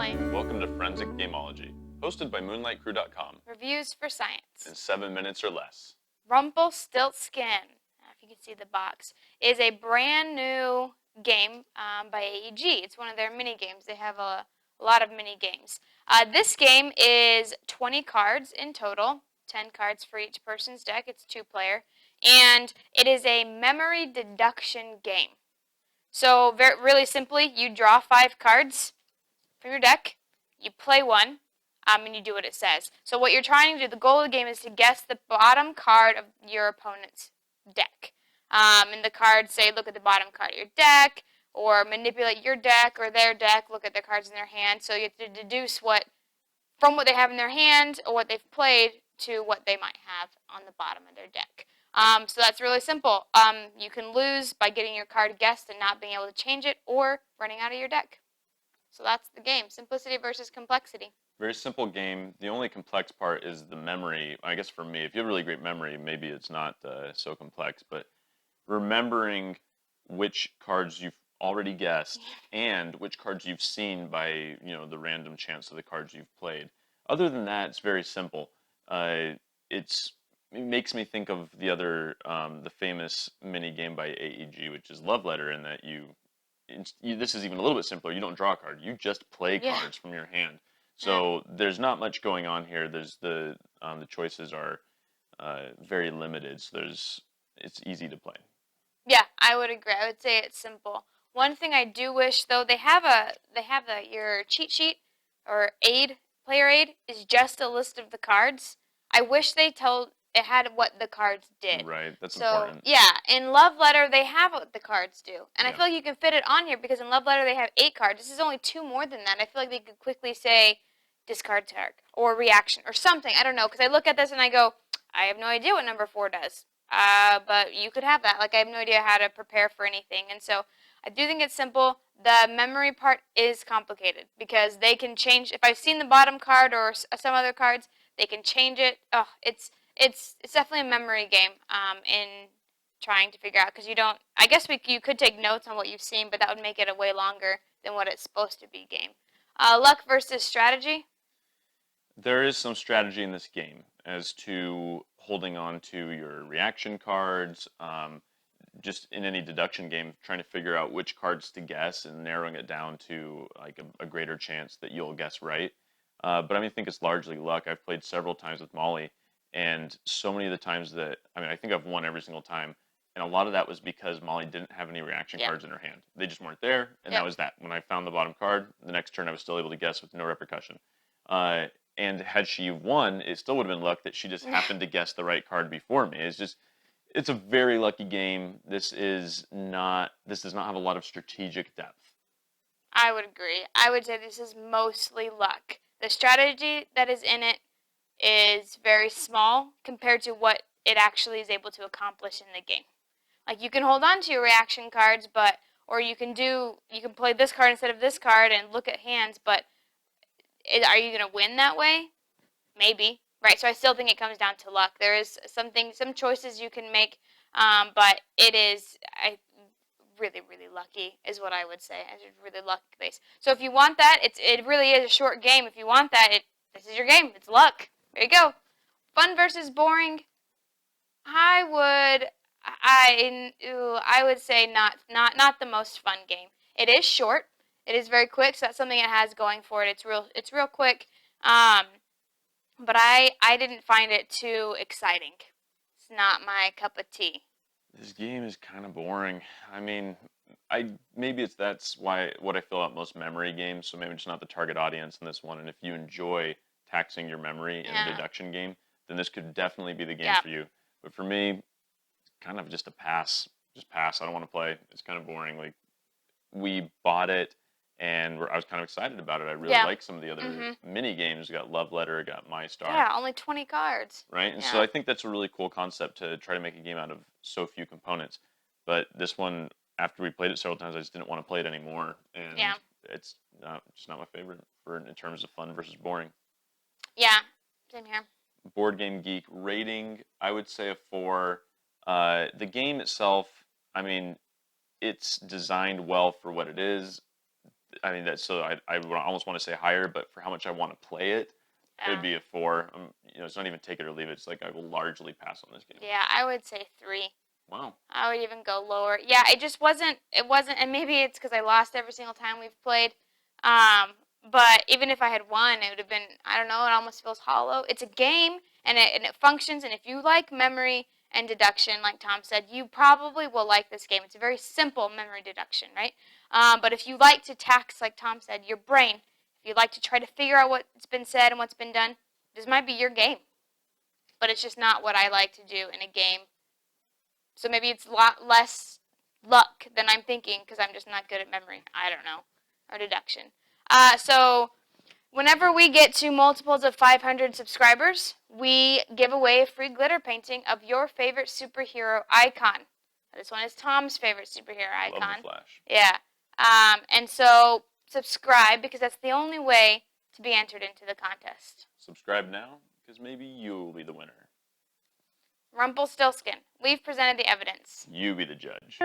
ToMolly. Welcome to Forensic Gameology, hosted by MoonlightCrew.com. Reviews for science. In 7 minutes or less. Rumpelstiltskin, if you can see the box, is a brand new game by AEG. It's one of their mini games. They have a lot of mini games. This game is 20 cards in total, 10 cards for each person's deck. It's 2-player, and it is a memory deduction game. So really simply, you draw 5 cards from your deck, you play one, and you do what it says. So what you're trying to do, the goal of the game is to guess the bottom card of your opponent's deck. And the cards say, look at the bottom card of your deck, or manipulate your deck or their deck, look at the cards in their hand. So you have to deduce from what they have in their hand or what they've played to what they might have on the bottom of their deck. So that's really simple. You can lose by getting your card guessed and not being able to change it, or running out of your deck. So that's the game. Simplicity versus complexity. Very simple game. The only complex part is the memory. I guess for me, if you have really great memory, maybe it's not so complex. But remembering which cards you've already guessed and which cards you've seen by the random chance of the cards you've played. Other than that, it's very simple. It makes me think of the famous mini game by AEG, which is Love Letter, in that this is even a little bit simpler. You don't draw a card. You just play cards from your hand. So there's not much going on here. There's the choices are very limited. So it's easy to play. Yeah, I would agree. I would say it's simple. One thing I do wish, though, your cheat sheet or player aid is just a list of the cards. I wish it had what the cards did. Right, that's important. Yeah, in Love Letter, they have what the cards do. And I feel like you can fit it on here because in Love Letter, they have 8 cards. This is only 2 more than that. I feel like they could quickly say discard tag or reaction or something. I don't know, because I look at this and I go, I have no idea what number 4 does. But you could have that. Like, I have no idea how to prepare for anything. And so I do think it's simple. The memory part is complicated because they can change. If I've seen the bottom card or some other cards, they can change it. Oh, it's definitely a memory game in trying to figure out, because you don't. I guess you could take notes on what you've seen, but that would make it a way longer than what it's supposed to be game. Luck versus strategy. There is some strategy in this game as to holding on to your reaction cards. Just in any deduction game, trying to figure out which cards to guess and narrowing it down to like a greater chance that you'll guess right. But I think it's largely luck. I've played several times with Molly, and so many of the times that I think I've won every single time, and a lot of that was because Molly didn't have any reaction cards in her hand. They just weren't there, and that was that. When I found the bottom card, the next turn I was still able to guess with no repercussion. And had she won, it still would have been luck that she just happened to guess the right card before me. It's a very lucky game. This does not have a lot of strategic depth. I would agree. I would say this is mostly luck. The strategy that is in it is very small compared to what it actually is able to accomplish in the game. Like, you can hold on to your reaction cards, or you can play this card instead of this card and look at hands, but are you going to win that way? Maybe. Right, so I still think it comes down to luck. There is some choices you can make, but it is really, really lucky is what I would say. It's a really lucky base. So if you want that, it really is a short game. If you want that, this is your game. It's luck. There you go. Fun versus boring. I would say not the most fun game. It is short. It is very quick, so that's something it has going for it. It's real quick. But I didn't find it too exciting. It's not my cup of tea. This game is kind of boring. Maybe that's what I fill out most memory games, so maybe it's not the target audience in this one. And if you enjoy taxing your memory in a deduction game, then this could definitely be the game for you. But for me, it's kind of just a pass. Just pass. I don't want to play. It's kind of boring. Like, we bought it, and I was kind of excited about it. I really like some of the other mini games. We got Love Letter, got My Star. Yeah, only 20 cards. Right? And so I think that's a really cool concept to try to make a game out of so few components. But this one, after we played it several times, I just didn't want to play it anymore. And it's just not my favorite in terms of fun versus boring. Yeah, same here. Boardgamegeek Rating, I would say a 4. The game itself, it's designed well for what it is. I mean, that's so I almost want to say higher, but for how much I want to play it, it would be a 4. It's not even take it or leave it. It's like I will largely pass on this game. Yeah, I would say 3. Wow. I would even go lower. Yeah, it just wasn't. It wasn't, and maybe it's because I lost every single time we've played. But even if I had won, it would have been. I don't know. It almost feels hollow. It's a game, and it functions. And if you like memory and deduction, like Tom said, you probably will like this game. It's a very simple memory deduction, right? But if you like to tax, like Tom said, your brain, if you like to try to figure out what's been said and what's been done, this might be your game. But it's just not what I like to do in a game. So maybe it's a lot less luck than I'm thinking because I'm just not good at memory. I don't know. Or deduction. So whenever we get to multiples of 500 subscribers, we give away a free glitter painting of your favorite superhero icon. This one is Tom's favorite superhero icon. Love the Flash. Yeah. And so subscribe because that's the only way to be entered into the contest. Subscribe now because maybe you will be the winner. Rumpelstiltskin, we've presented the evidence. You be the judge.